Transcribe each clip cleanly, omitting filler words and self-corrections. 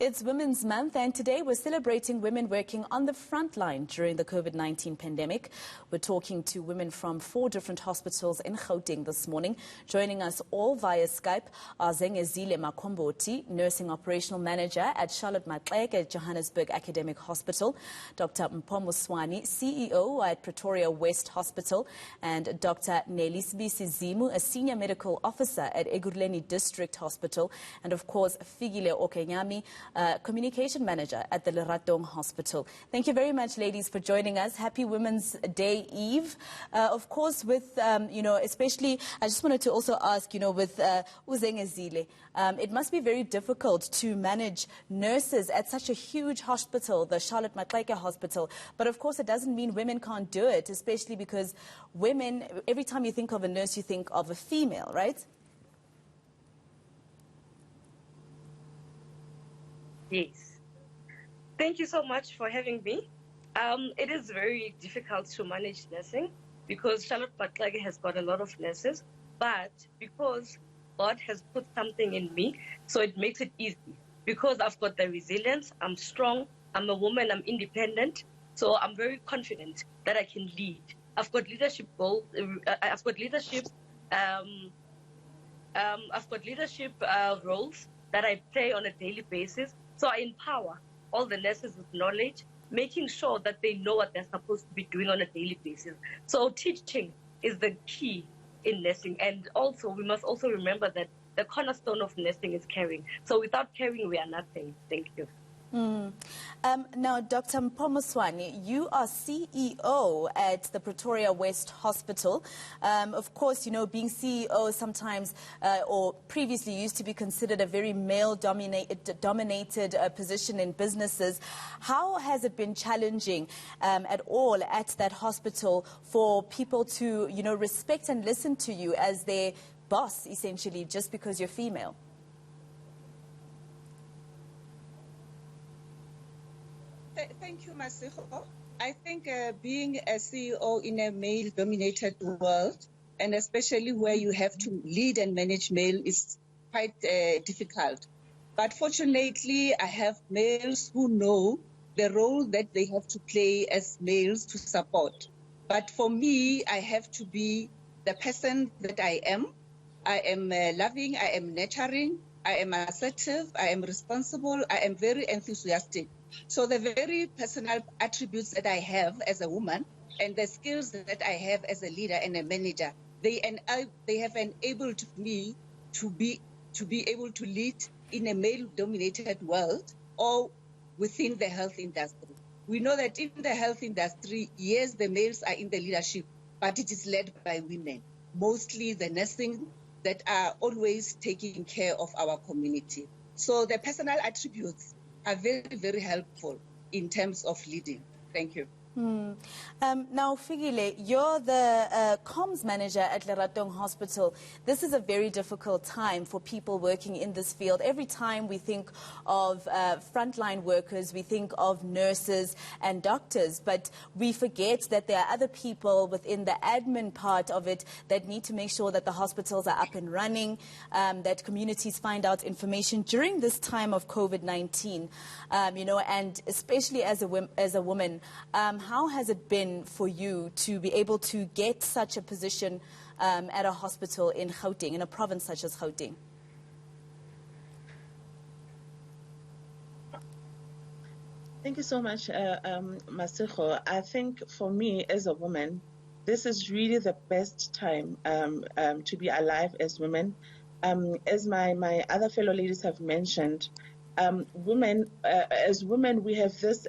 It's Women's Month, and today we're celebrating women working on the front line during the COVID-19 pandemic. We're talking to women from 4 different hospitals in Gauteng this morning. Joining us all via Skype are Zengezile Makomboti, Nursing Operational Manager at Charlotte Maxeke at Johannesburg Academic Hospital, Dr. Palmer Swan, CEO at Pretoria West Hospital, and Dr. Nelisbisi Zimu, a Senior Medical Officer at Ekurhuleni District Hospital, and of course Figile Okenyami, Communication Manager at the Leratong Hospital. Thank you very much, ladies, for joining us. Happy Women's Day Eve. Of course, with, especially, I just wanted to also ask, with Uzengezile, it must be very difficult to manage nurses at such a huge hospital, the Charlotte Maxeke Hospital. But of course, it doesn't mean women can't do it, especially because women, every time you think of a nurse, you think of a female, right? Yes. Thank you so much for having me. It is very difficult to manage nursing because Charlotte Pataki has got a lot of nurses, but because God has put something in me, so it makes it easy. Because I've got the resilience, I'm strong, I'm a woman, I'm independent, so I'm very confident that I can lead. I've got leadership goals, I've got leadership roles that I play on a daily basis. So I empower all the nurses with knowledge, making sure that they know what they're supposed to be doing on a daily basis. So teaching is the key in nursing. And also, we must also remember that the cornerstone of nursing is caring. So without caring, we are nothing. Thank you. Now, Dr. Palmer Swan, you are CEO at the Pretoria West Hospital. Of course, being CEO sometimes or previously used to be considered a very male-dominated position in businesses. How has it been challenging at all at that hospital for people to, respect and listen to you as their boss, essentially, just because you're female? Thank you, Masiko. I think being a CEO in a male-dominated world, and especially where you have to lead and manage male, is quite difficult. But fortunately, I have males who know the role that they have to play as males to support. But for me, I have to be the person that I am. I am loving, I am nurturing, I am assertive, I am responsible, I am very enthusiastic. So the very personal attributes that I have as a woman and the skills that I have as a leader and a manager, they have enabled me to be able to lead in a male-dominated world or within the health industry. We know that in the health industry, yes, the males are in the leadership, but it is led by women, mostly the nursing that are always taking care of our community. So the personal attributes are very, very helpful in terms of leading. Thank you. Now, Figile, you're the comms manager at Leratong Hospital. This is a very difficult time for people working in this field. Every time we think of frontline workers, we think of nurses and doctors, but we forget that there are other people within the admin part of it that need to make sure that the hospitals are up and running, that communities find out information during this time of COVID-19, and especially as a woman. How has it been for you to be able to get such a position at a hospital in Gauteng, in a province such as Gauteng? Thank you so much, Masiko. I think for me as a woman, this is really the best time to be alive as women. As my other fellow ladies have mentioned, as women, we have this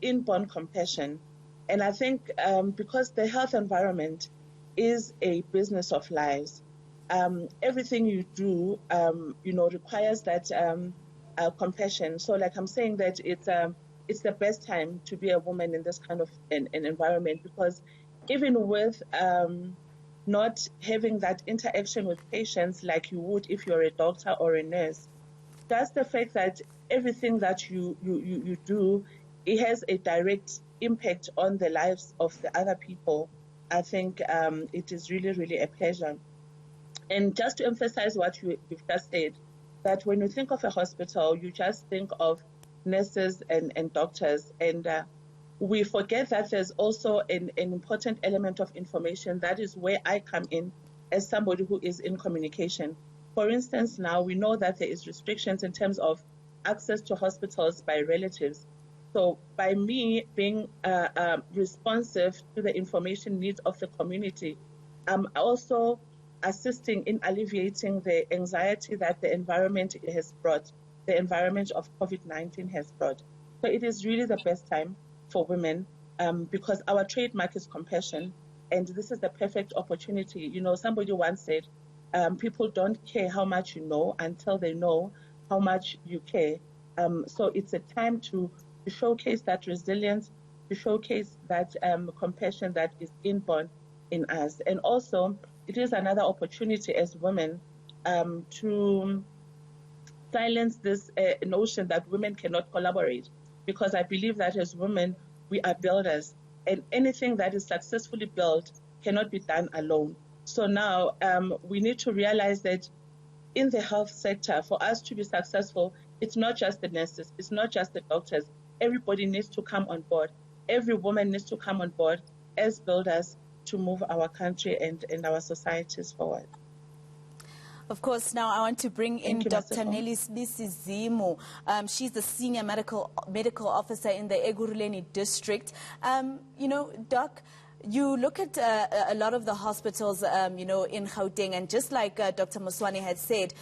inborn compassion. And I think because the health environment is a business of lives, everything you do, requires that compassion. So like I'm saying that it's the best time to be a woman in this kind of an environment, because even with not having that interaction with patients like you would if you're a doctor or a nurse, just the fact that everything that you do, it has a direct impact on the lives of the other people. I think it is really, really a pleasure. And just to emphasize what you've just said, that when you think of a hospital, you just think of nurses and doctors. And we forget that there's also an important element of information. That is where I come in as somebody who is in communication. For instance, now we know that there is restrictions in terms of access to hospitals by relatives. So by me being responsive to the information needs of the community, I'm also assisting in alleviating the anxiety that the environment has brought, the environment of COVID-19 has brought. So it is really the best time for women because our trademark is compassion, and this is the perfect opportunity. You know, somebody once said, people don't care how much you know until they know how much you care. So it's a time to showcase that resilience, to showcase that compassion that is inborn in us. And also, it is another opportunity as women to silence this notion that women cannot collaborate, because I believe that as women, we are builders, and anything that is successfully built cannot be done alone. So now we need to realize that in the health sector, for us to be successful, it's not just the nurses, it's not just the doctors. Everybody needs to come on board. Every woman needs to come on board as builders to move our country and our societies forward. Of course, now I want to bring in Dr. Nelly Zimu. She's the Senior Medical Officer in the Ekurhuleni District. You know, Doc, you look at a lot of the hospitals, you know, in Gauteng, and just like Dr. Moswani had said,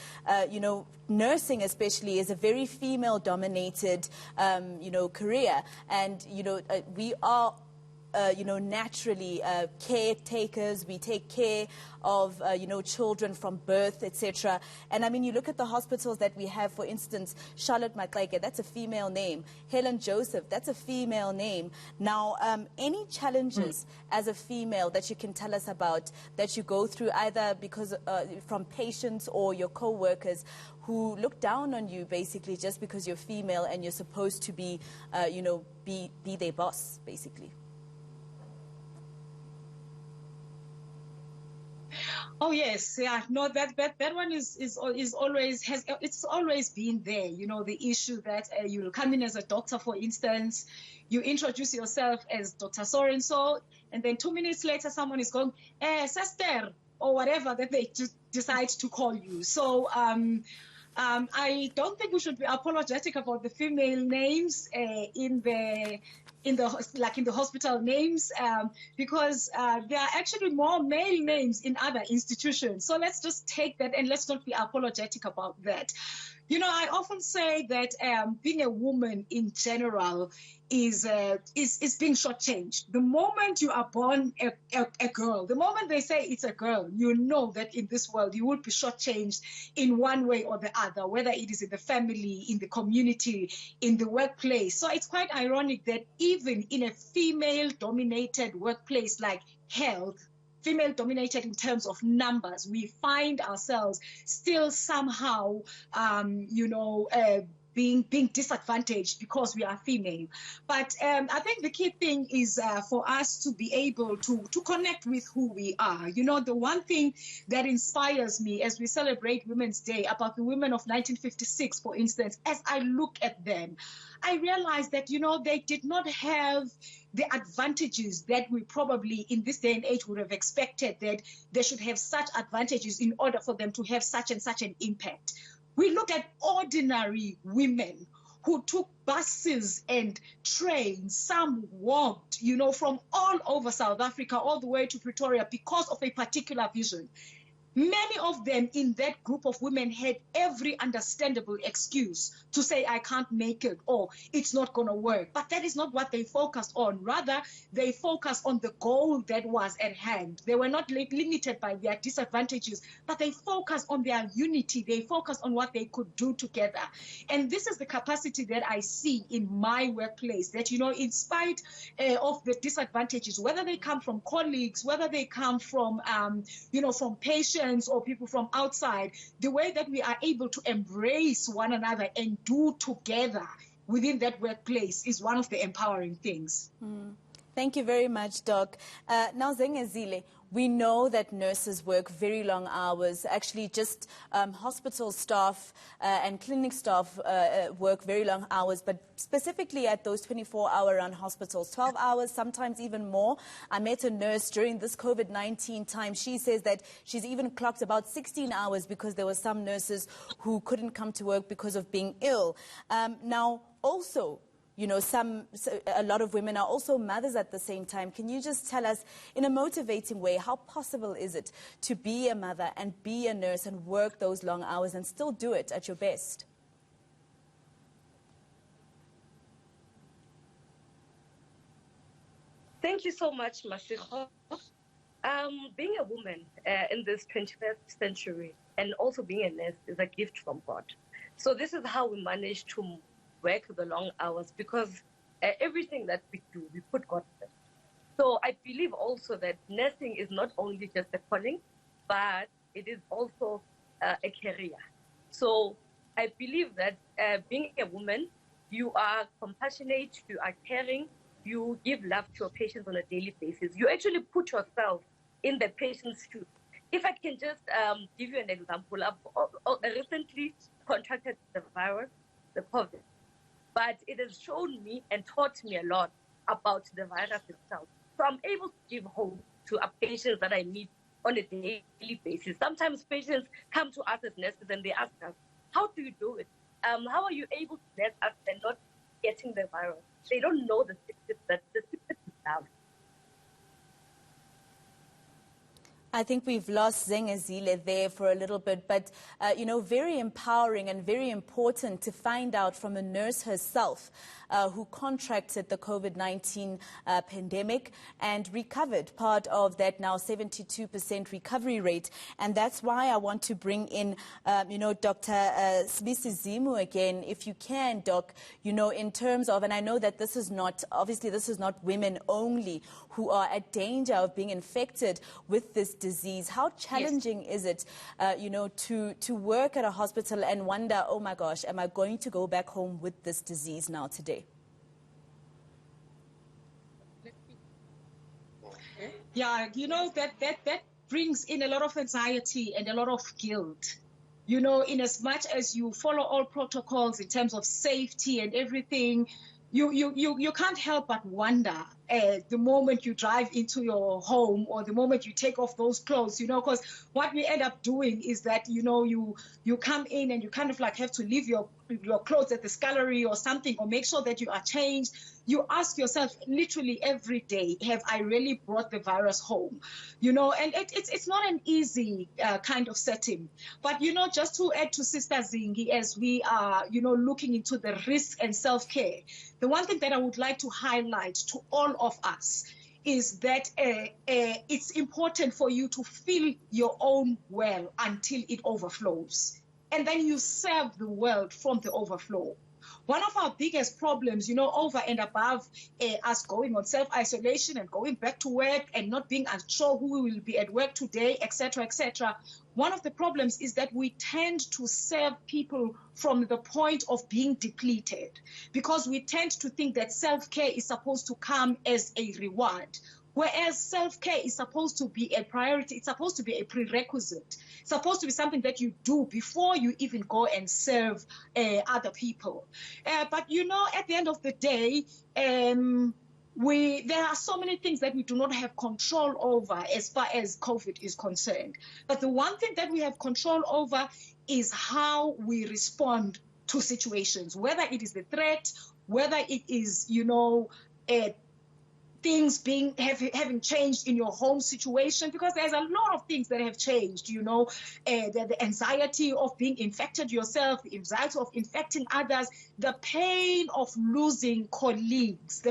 you know, nursing especially is a very female-dominated, you know, career. And, you know, we are you know, naturally caretakers. We take care of, you know, children from birth, etc. And I mean, you look at the hospitals that we have, for instance, Charlotte Maxeke, that's a female name. Helen Joseph, that's a female name. Now, any challenges as a female that you can tell us about that you go through, either because from patients or your co-workers who look down on you basically just because you're female and you're supposed to be, you know, be their boss, basically? Oh yes, yeah. No, that one is always it's always been there. You know, the issue that you'll come in as a doctor, for instance, you introduce yourself as Dr. So and so, and then 2 minutes later, someone is going, sister, or whatever that they just decide to call you. So I don't think we should be apologetic about the female names in the hospital names, because there are actually more male names in other institutions. So let's just take that and let's not be apologetic about that. You know, I often say that being a woman in general is being shortchanged. The moment you are born a girl, the moment they say it's a girl, you know that in this world you will be shortchanged in one way or the other, whether it is in the family, in the community, in the workplace. So it's quite ironic that even in a female-dominated workplace like health, female-dominated in terms of numbers, we find ourselves still somehow, you know, being disadvantaged because we are female. But I think the key thing is for us to be able to connect with who we are. You know, the one thing that inspires me as we celebrate Women's Day about the women of 1956, for instance, as I look at them, I realize that, you know, they did not have the advantages that we probably in this day and age would have expected, that they should have such advantages in order for them to have such and such an impact. We look at ordinary women who took buses and trains, some walked, you know, from all over South Africa all the way to Pretoria because of a particular vision. Many of them in that group of women had every understandable excuse to say, I can't make it, or it's not going to work. But that is not what they focused on. Rather, they focused on the goal that was at hand. They were not limited by their disadvantages, but they focused on their unity. They focused on what they could do together. And this is the capacity that I see in my workplace, that, you know, in spite of the disadvantages, whether they come from colleagues, whether they come from, you know, from patients, or people from outside, the way that we are able to embrace one another and do together within that workplace is one of the empowering things. Thank you very much, Doc. Now, Zengezile, we know that nurses work very long hours. Actually, just hospital staff and clinic staff work very long hours, but specifically at those 24-hour-run hospitals, 12 hours, sometimes even more. I met a nurse during this COVID-19 time. She says that she's even clocked about 16 hours because there were some nurses who couldn't come to work because of being ill. Now, also, you know, a lot of women are also mothers at the same time. Can you just tell us, in a motivating way, how possible is it to be a mother and be a nurse and work those long hours and still do it at your best? Thank you so much, Masiho. Being a woman in this 21st century and also being a nurse is a gift from God. So this is how we manage to work the long hours, because everything that we do, we put God first. So I believe also that nursing is not only just a calling, but it is also a career. So I believe that being a woman, you are compassionate, you are caring, you give love to your patients on a daily basis. You actually put yourself in the patient's shoes. If I can just give you an example, I've recently contracted the virus, the COVID. But it has shown me and taught me a lot about the virus itself. So I'm able to give hope to patients that I meet on a daily basis. Sometimes patients come to us as nurses and they ask us, how do you do it? How are you able to nurse us and not getting the virus? They don't know the secret that the secret is love. I think we've lost Zengezile there for a little bit, but, you know, very empowering and very important to find out from a nurse herself who contracted the COVID-19 pandemic and recovered, part of that now 72% recovery rate. And that's why I want to bring in, you know, Dr. Sibisi Zimu again, if you can, Doc, you know, in terms of, and I know that this is not, obviously this is not women only who are at danger of being infected with this disease. How challenging is it, you know, to work at a hospital and wonder, oh my gosh, am I going to go back home with this disease now today? Yeah, you know, that brings in a lot of anxiety and a lot of guilt. You know, in as much as you follow all protocols in terms of safety and everything, you can't help but wonder the moment you drive into your home or the moment you take off those clothes, you know, because what we end up doing is that, you know, you come in and you kind of like have to leave your clothes at the scullery or something, or make sure that you are changed. You ask yourself literally every day, have I really brought the virus home? You know, and it's not an easy kind of setting. But, you know, just to add to Sister Zingi, as we are, you know, looking into the risk and self-care, the one thing that I would like to highlight to all of us is that it's important for you to fill your own well until it overflows. And then you serve the world from the overflow. One of our biggest problems, you know, over and above us going on self-isolation and going back to work and not being unsure who will be at work today, etc., one of the problems is that we tend to serve people from the point of being depleted, because we tend to think that self-care is supposed to come as a reward. Whereas self-care is supposed to be a priority, it's supposed to be a prerequisite, it's supposed to be something that you do before you even go and serve other people. But, you know, at the end of the day, there are so many things that we do not have control over as far as COVID is concerned. But the one thing that we have control over is how we respond to situations, whether it is the threat, whether it is, you know, things having changed in your home situation, because there's a lot of things that have changed, you know, the anxiety of being infected yourself, the anxiety of infecting others, the pain of losing colleagues,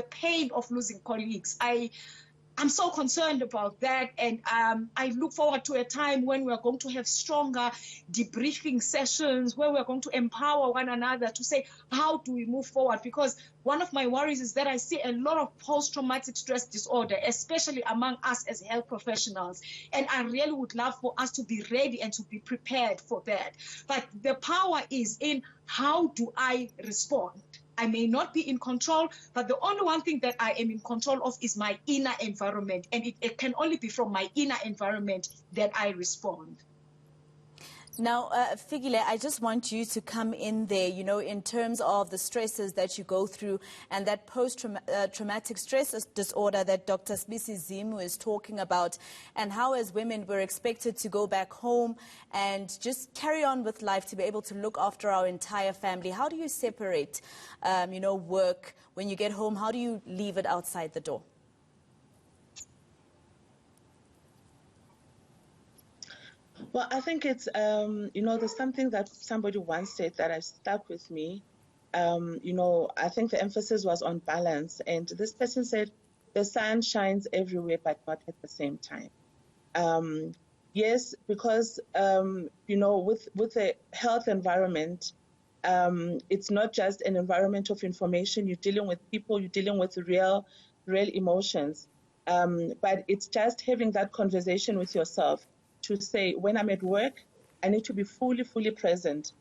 I'm so concerned about that, and I look forward to a time when we are going to have stronger debriefing sessions, where we are going to empower one another to say, how do we move forward? Because one of my worries is that I see a lot of post-traumatic stress disorder, especially among us as health professionals, and I really would love for us to be ready and to be prepared for that. But the power is in, how do I respond? I may not be in control, but the only one thing that I am in control of is my inner environment. And it can only be from my inner environment that I respond. Now, Figile, I just want you to come in there, you know, in terms of the stresses that you go through and that post-traumatic stress disorder that Dr. Sbisi Zimu is talking about, and how as women we're expected to go back home and just carry on with life to be able to look after our entire family. How do you separate, you know, work when you get home? How do you leave it outside the door? Well, I think it's, you know, there's something that somebody once said that has stuck with me. You know, I think the emphasis was on balance. And this person said, the sun shines everywhere, but not at the same time. Yes, because, you know, with the health environment, it's not just an environment of information. You're dealing with people, you're dealing with real emotions. But it's just having that conversation with yourself to say, when I'm at work, I need to be fully present.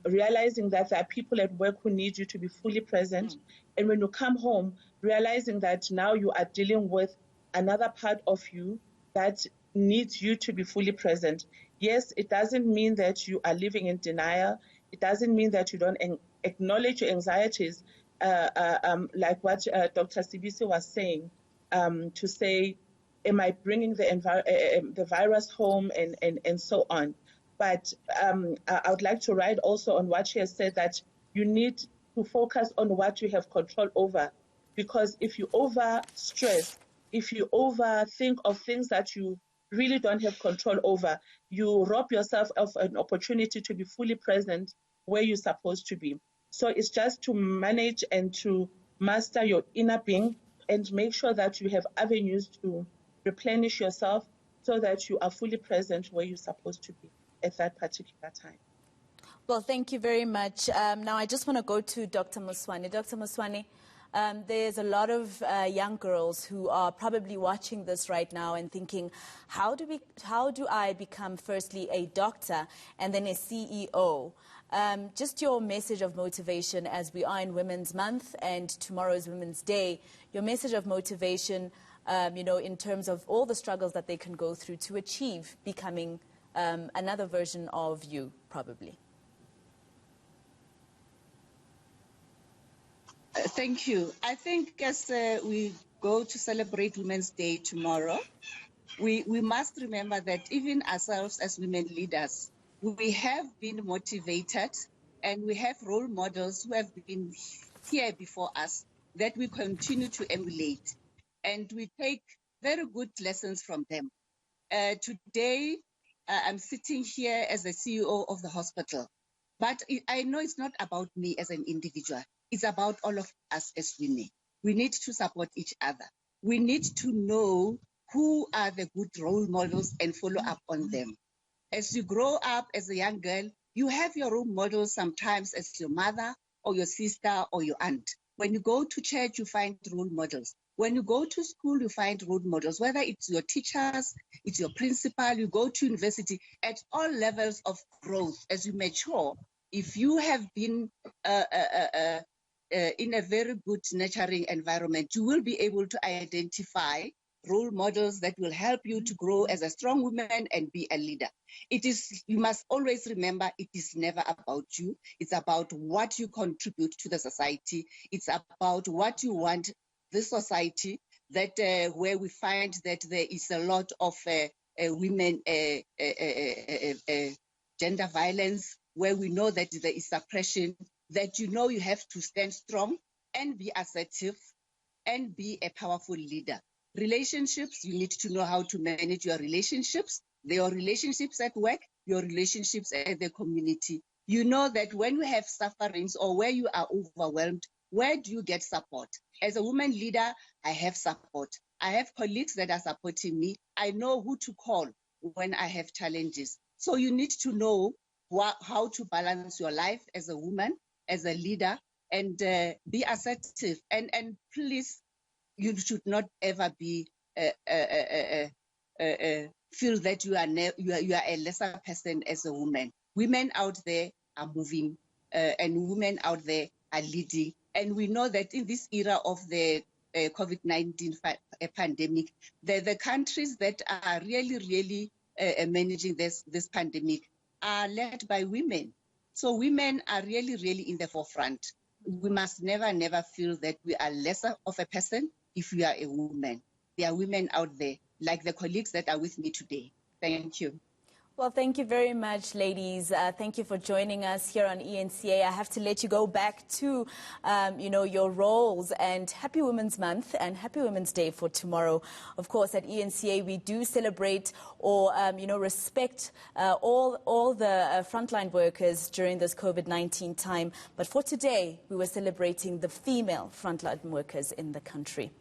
Realizing that there are people at work who need you to be fully present. And when you come home, realizing that now you are dealing with another part of you that needs you to be fully present. Yes, it doesn't mean that you are living in denial. It doesn't mean that you don't acknowledge your anxieties, like what Dr. Sibisi was saying, to say, am I bringing the virus home and so on. But I would like to write also on what she has said, that you need to focus on what you have control over. Because if you over-stress, if you overthink of things that you really don't have control over, you rob yourself of an opportunity to be fully present where you're supposed to be. So it's just to manage and to master your inner being and make sure that you have avenues to replenish yourself so that you are fully present where you're supposed to be at that particular time. Well, thank you very much. Now, I just want to go to Dr. Moswani. Dr. Moswani, there's a lot of young girls who are probably watching this right now and thinking, how do I become firstly a doctor and then a CEO? Just your message of motivation, as we are in Women's Month and tomorrow's Women's Day, your message of motivation, you know, in terms of all the struggles that they can go through to achieve becoming another version of you, probably. Thank you. I think as we go to celebrate Women's Day tomorrow, we must remember that even ourselves as women leaders, we have been motivated and we have role models who have been here before us that we continue to emulate. And we take very good lessons from them. Today, I'm sitting here as the CEO of the hospital, but I know it's not about me as an individual. It's about all of us as women. We need to support each other. We need to know who are the good role models and follow up on them. As you grow up as a young girl, you have your role models sometimes as your mother or your sister or your aunt. When you go to church, you find role models. When you go to school, you find role models, whether it's your teachers, it's your principal, you go to university, at all levels of growth as you mature. If you have been in a very good nurturing environment, you will be able to identify role models that will help you to grow as a strong woman and be a leader. You must always remember, it is never about you. It's about what you contribute to the society. It's about what you want this society, that where we find that there is a lot of women gender violence, where we know that there is suppression, that you know you have to stand strong and be assertive and be a powerful leader. Relationships, you need to know how to manage your relationships, your relationships at work, your relationships at the community. You know that when you have sufferings or where you are overwhelmed, where do you get support? As a woman leader, I have support. I have colleagues that are supporting me. I know who to call when I have challenges. So you need to know how to balance your life as a woman, as a leader, and be assertive. And please, you should not ever be feel that you are a lesser person as a woman. Women out there are moving, and women out there are leading. And we know that in this era of the COVID-19 pandemic, the countries that are really managing this pandemic are led by women. So women are really in the forefront. We must never feel that we are lesser of a person if we are a woman. There are women out there, like the colleagues that are with me today. Thank you. Well, thank you very much, ladies. Thank you for joining us here on ENCA. I have to let you go back to, your roles. And happy Women's Month and happy Women's Day for tomorrow. Of course, at ENCA, we do celebrate or, respect all the frontline workers during this COVID-19 time. But for today, we were celebrating the female frontline workers in the country.